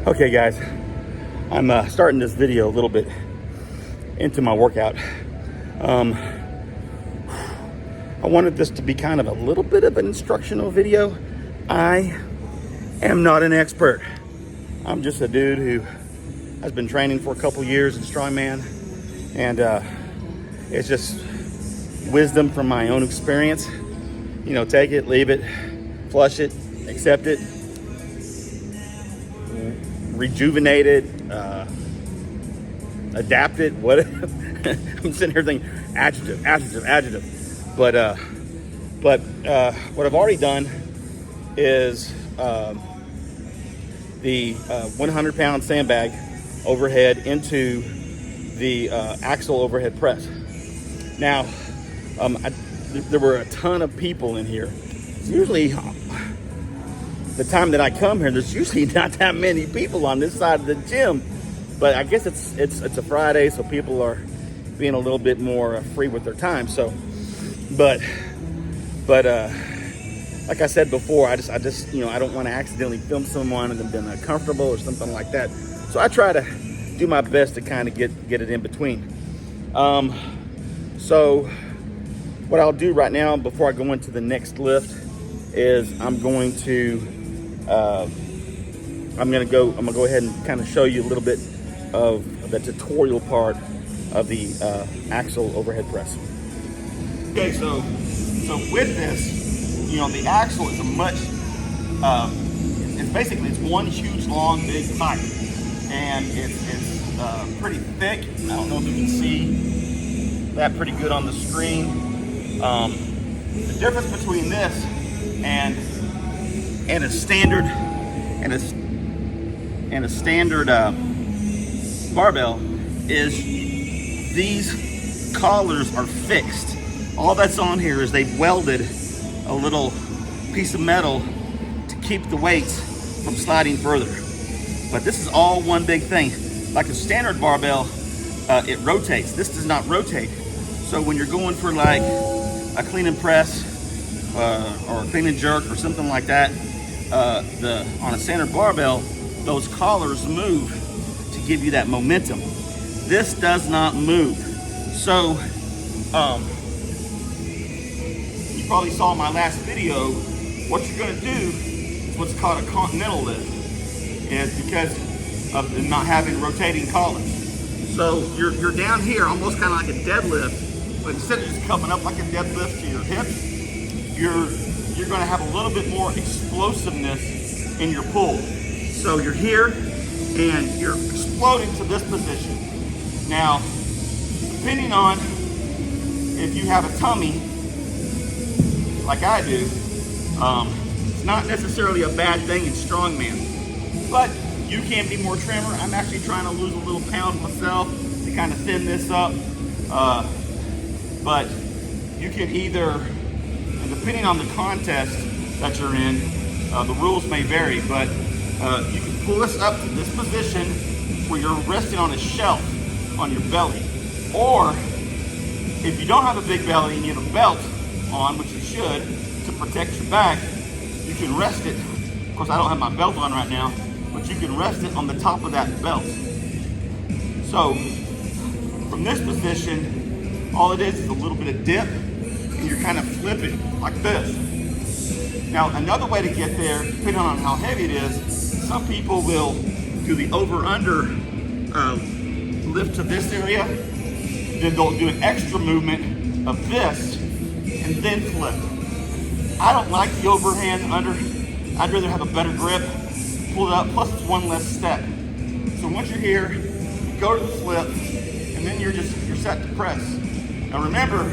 Okay guys, I'm starting this video a little bit into my workout. I wanted this to be kind of a little bit of an instructional video. I am not an expert. I'm just a dude who has been training for a couple years in Strongman, and it's just wisdom from my own experience. You know, take it, leave it, flush it, accept it, rejuvenate it, adapt it. What I'm sitting here thinking adjective. But what I've already done is the 100-pound sandbag overhead into the axle overhead press. Now, there were a ton of people in here. Usually, the time that I come here, there's usually not that many people on this side of the gym. But I guess it's a Friday, so people are being a little bit more free with their time. So, but like I said before, I just you know, I don't want to accidentally film someone and them being uncomfortable or something like that. So I try to do my best to kind of get it in between. So what I'll do right now before I go into the next lift is I'm going to go ahead and kind of show you a little bit of the tutorial part of the axle overhead press. Okay, so with this, you know, the axle is a much, it's one huge, long, big pipe, and it's pretty thick. I don't know if you can see that pretty good on the screen. The difference between this and a standard barbell is these collars are fixed. All that's on here is they've welded a little piece of metal to keep the weights from sliding further. But this is all one big thing. Like a standard barbell, it rotates. This does not rotate. So when you're going for like a clean and press or a clean and jerk or something like that, on a standard barbell, those collars move to give you that momentum. This does not move. So you probably saw in my last video, what you're going to do is what's called a continental lift. And it's because of not having rotating collars. So you're down here almost kind of like a deadlift, but instead of just coming up like a deadlift to your hips, you're going to have a little bit more explosiveness in your pull. So you're here and you're exploding to this position. Now, depending on if you have a tummy like I do, it's not necessarily a bad thing in Strongman, but you can be more trimmer. I'm actually trying to lose a little pound myself to kind of thin this up. But you can either, and depending on the contest that you're in, the rules may vary, but you can pull this up to this position where you're resting on a shelf on your belly. Or if you don't have a big belly and you have a belt on, which you should, to protect your back, you can rest it. Of course, I don't have my belt on right now, but you can rest it on the top of that belt. So from this position, all it is a little bit of dip, and you're kind of flipping like this. Now, another way to get there, depending on how heavy it is, some people will do the over-under lift to this area, then they'll do an extra movement of this, and then flip. I don't like the overhand under. I'd rather have a better grip, pull it up, plus it's one less step. So once you're here, you go to the flip, and then you're set to press. Now remember,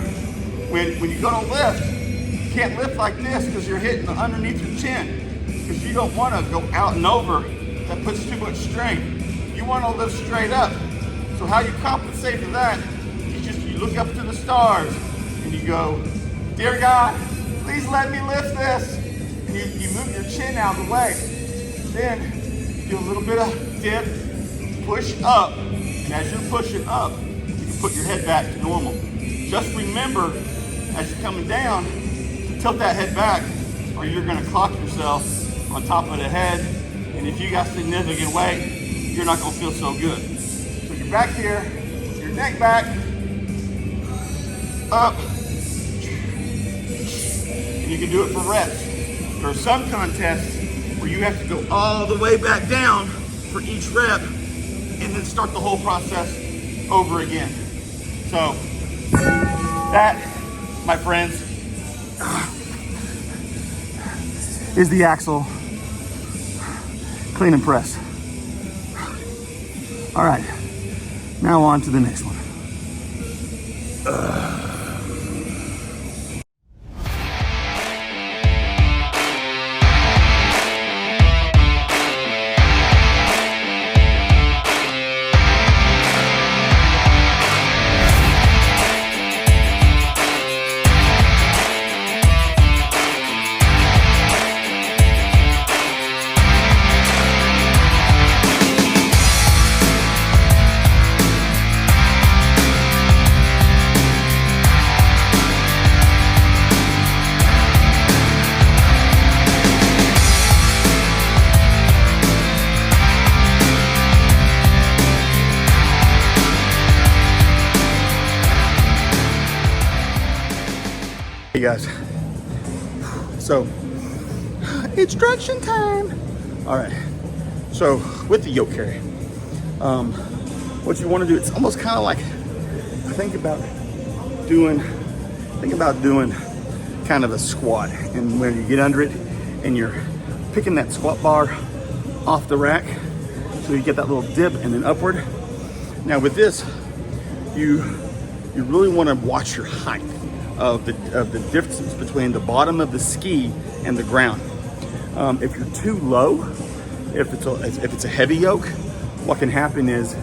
when you go to lift, you can't lift like this because you're hitting underneath your chin, because you don't want to go out and over. That puts too much strain. You want to lift straight up. So how you compensate for that, you look up to the stars and you go, "Dear God, please let me lift this." And you move your chin out of the way. Then do a little bit of dip, push up, and as you're pushing up, you can put your head back to normal. Just remember, as you're coming down, to tilt that head back, or you're going to clock yourself on top of the head And if you got significant weight, you're not gonna feel so good. So you're back here, your neck back, up, and you can do it for reps. There are some contests where you have to go all the way back down for each rep and then start the whole process over again. So that, my friends, is the axle clean and press. All right, now on to the next one. Hey guys, so it's stretching time. All right, so with the yoke carry, what you want to do, it's almost kind of like, think about doing kind of a squat, and when you get under it and you're picking that squat bar off the rack, so you get that little dip and then upward. Now with this, you really want to watch your height of the difference between the bottom of the ski and the ground. If you're too low, if it's a heavy yoke, what can happen is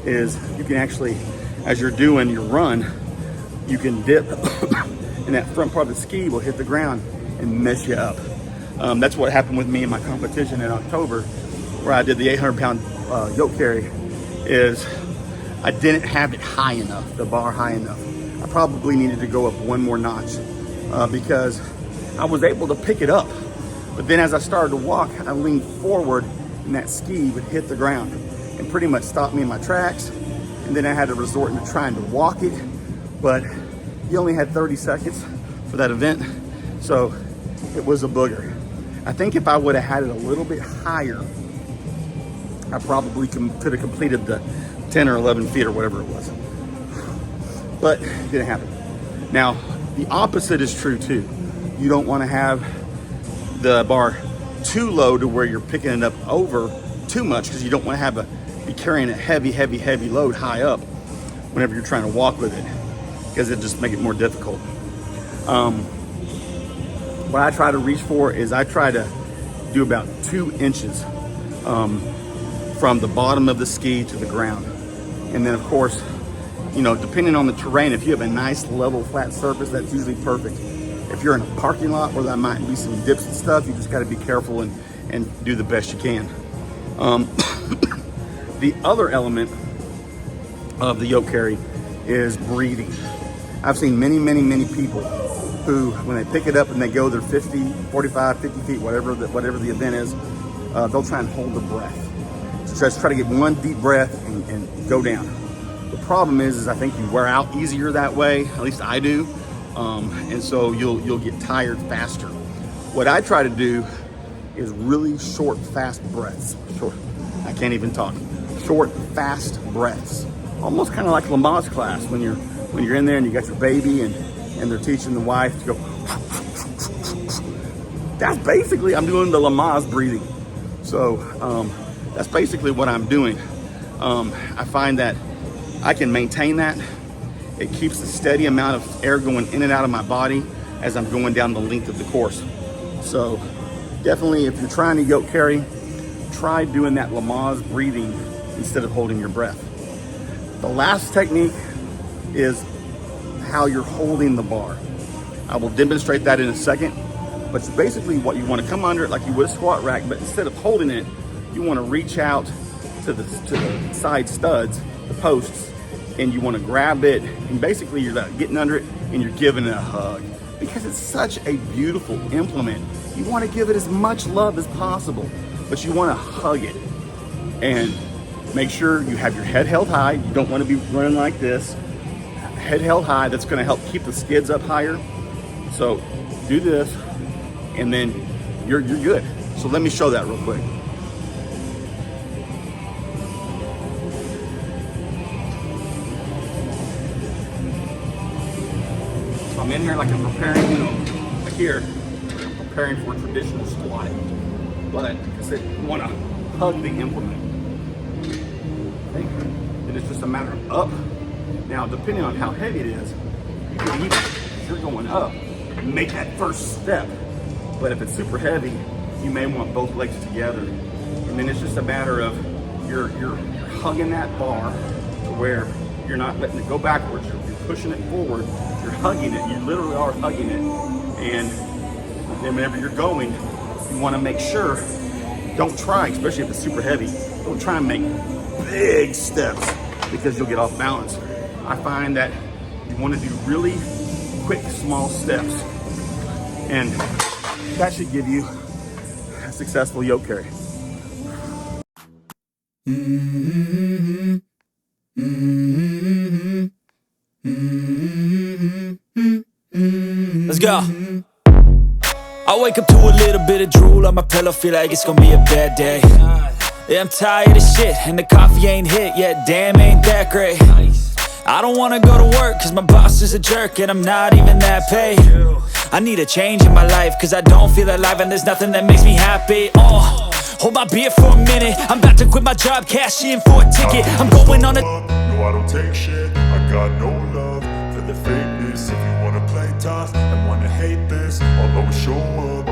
you can actually, as you're doing your run, you can dip and that front part of the ski will hit the ground and mess you up. That's what happened with me in my competition in October, where I did the 800-pound yoke carry. Is I didn't have it high enough, the bar high enough. I probably needed to go up one more notch because I was able to pick it up. But then as I started to walk, I leaned forward and that ski would hit the ground and pretty much stop me in my tracks. And then I had to resort to trying to walk it. But you only had 30 seconds for that event, so it was a booger. I think if I would have had it a little bit higher, I probably could have completed the 10 or 11 feet or whatever it was. But it didn't happen. Now, the opposite is true too. You don't want to have the bar too low to where you're picking it up over too much, because you don't want to be carrying a heavy load high up whenever you're trying to walk with it, because it just make it more difficult. What I try to reach for is I try to do about 2 inches from the bottom of the ski to the ground. And then of course, you know, depending on the terrain, if you have a nice level flat surface, that's usually perfect. If you're in a parking lot where there might be some dips and stuff, you just got to be careful and do the best you can. The other element of the yoke carry is breathing. I've seen many people who, when they pick it up and they go their 50, 45, 50 feet, whatever the event is, they'll try and hold the breath. So just try to get one deep breath and go down. The problem is I think you wear out easier that way. At least I do, and so you'll get tired faster. What I try to do is really short, fast breaths. I can't even talk. Short, fast breaths. Almost kind of like Lamaze class when you're in there and you got your baby and they're teaching the wife to go. That's basically, I'm doing the Lamaze breathing. So that's basically what I'm doing. I find that I can maintain that. It keeps a steady amount of air going in and out of my body as I'm going down the length of the course. So definitely, if you're trying to yoke carry, try doing that Lamaze breathing instead of holding your breath. The last technique is how you're holding the bar. I will demonstrate that in a second, but it's basically what you want to come under it like you would a squat rack, but instead of holding it, you want to reach out to the side studs, the posts, and you want to grab it, and basically you're getting under it and you're giving it a hug. Because it's such a beautiful implement, you want to give it as much love as possible. but you want to hug it. And make sure you have your head held high. You don't want to be running like this. Head held high, that's going to help keep the skids up higher. So do this, and then you're good. So let me show that real quick. So I'm in here like I'm preparing, you know, like here, I'm preparing for a traditional squat. But like I said, you want to hug the implement. Okay? And it's just a matter of up. Now, depending on how heavy it is, you can even, if you're going up, make that first step. But if it's super heavy, you may want both legs together. And then it's just a matter of you're hugging that bar to where you're not letting it go backwards. You're pushing it forward. You're hugging it. You literally are hugging it. And then whenever you're going, you want to make sure, don't try, especially if it's super heavy, don't try and make big steps because you'll get off balance. I find that you want to do really quick, small steps, and that should give you a successful yoke carry. Let's go. I wake up to a little bit of drool on my pillow, feel like it's gonna be a bad day. Yeah, I'm tired of shit, and the coffee ain't hit yet, damn, ain't that great. I don't wanna go to work, cause my boss is a jerk, and I'm not even that paid. I need a change in my life, cause I don't feel alive, and there's nothing that makes me happy. Hold my beer for a minute, I'm about to quit my job, cash in for a ticket. I'm going on a... No, I don't take shit, I got no love for the fakeness. If you wanna play tough and wanna hate this, I'll always show up.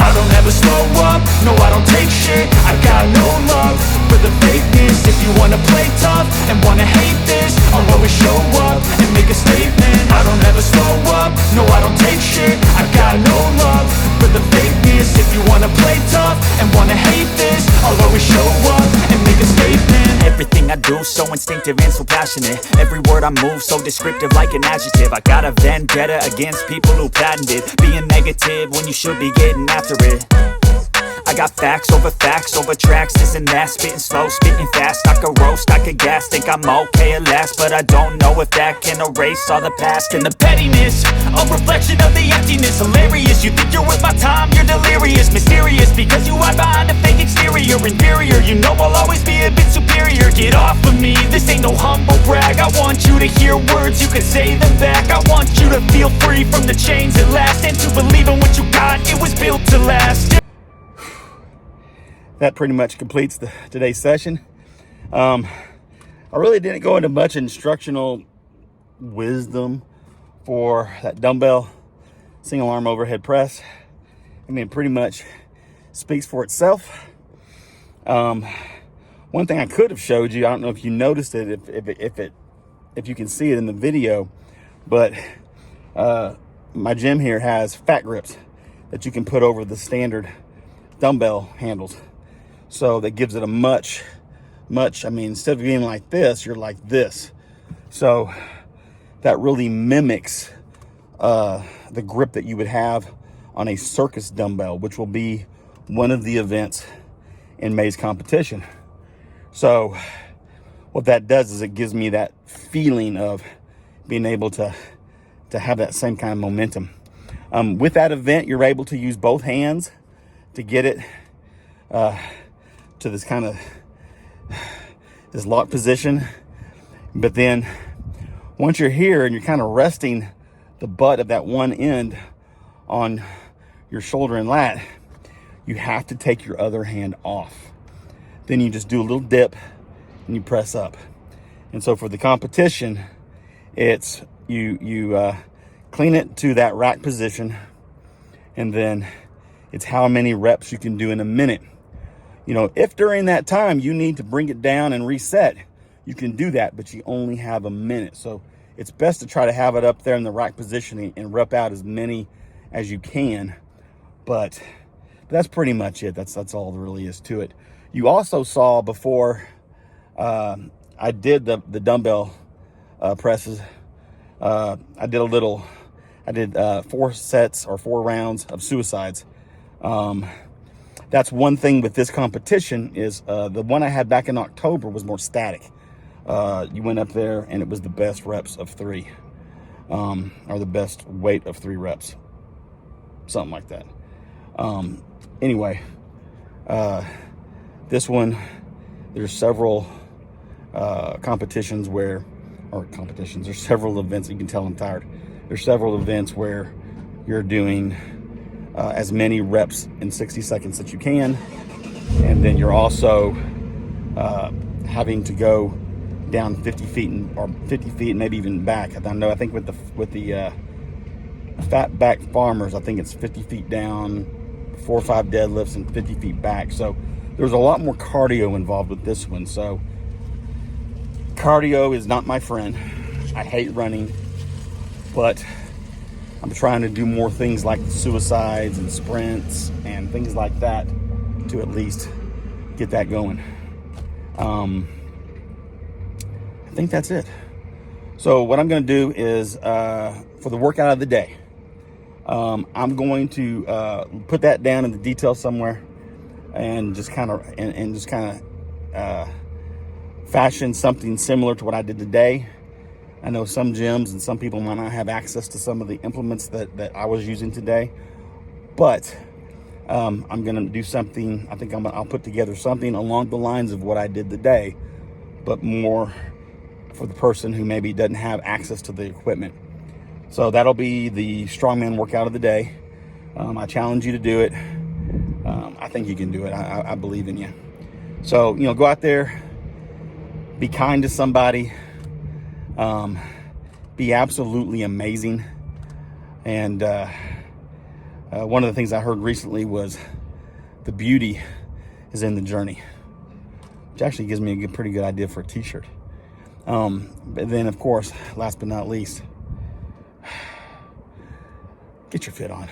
I don't ever slow up, no I don't take shit. I got no love for the fakeness. If you wanna play tough and wanna hate this, I'll always show up and make a statement. I don't ever slow up, no I don't take shit. I got no love for the fakeness. If you wanna play tough and wanna hate this, I'll always show up and make a statement. Everything I do so instinctive and so passionate. Every word I move so descriptive like an adjective. I got a vendetta against people who patented being negative when you should be getting after it. I got facts over tracks, this and that. Spitting slow, spitting fast, I could roast, I could gas. Think I'm okay at last, but I don't know if that can erase all the past. And the pettiness, a reflection of the emptiness. Hilarious, you think you're worth my time, you're delirious. Mysterious, because you hide behind a fake exterior. Inferior, you know I'll always be a bit superior. Get off of me, this ain't no humble brag. I want you to hear words, you can say them back. I want you to feel free from the chains at last, and to believe in what you got, it was built to last. That pretty much completes today's session. I really didn't go into much instructional wisdom for that dumbbell single arm overhead press. I mean, it pretty much speaks for itself. One thing I could have showed you, I don't know if you noticed it, if you can see it in the video, but my gym here has fat grips that you can put over the standard dumbbell handles. So that gives it a much, I mean, instead of being like this, you're like this. So that really mimics the grip that you would have on a circus dumbbell, which will be one of the events in May's competition. So what that does is it gives me that feeling of being able to have that same kind of momentum. With that event, you're able to use both hands to get it to this kind of this lock position. But then once you're here and you're kind of resting the butt of that one end on your shoulder and lat, you have to take your other hand off. Then you just do a little dip and you press up. And so for the competition, it's you clean it to that rack position, and then it's how many reps you can do in a minute. You know, if during that time you need to bring it down and reset, you can do that, but you only have a minute. So it's best to try to have it up there in the right positioning and rep out as many as you can. But that's pretty much it. That's all there really is to it. You also saw before I did the dumbbell presses, I did 4 sets or 4 rounds of suicides. that's one thing with this competition is the one I had back in October was more static. You went up there and it was the best reps of 3, or the best weight of 3 reps, something like that. Anyway, this one, there's several competitions where, there's several events. You can tell I'm tired. There's several events where you're doing as many reps in 60 seconds that you can, and then you're also having to go down 50 feet or 50 feet, maybe even back. I think with the fat back farmers, I think it's 50 feet down, 4 or 5 deadlifts, and 50 feet back. So there's a lot more cardio involved with this one. So cardio is not my friend. I hate running, but I'm trying to do more things like suicides and sprints and things like that to at least get that going. I think that's it. So what I'm going to do is for the workout of the day, I'm going to put that down in the details somewhere and just kind of fashion something similar to what I did today. I know some gyms and some people might not have access to some of the implements that I was using today, but I'm going to do something. I think I'll put together something along the lines of what I did today, but more for the person who maybe doesn't have access to the equipment. So that'll be the strongman workout of the day. I challenge you to do it. I think you can do it. I believe in you. So, go out there, be kind to somebody, be absolutely amazing. And one of the things I heard recently was the beauty is in the journey, which actually gives me a pretty good idea for a t-shirt. But then, of course, last but not least, get your fit on.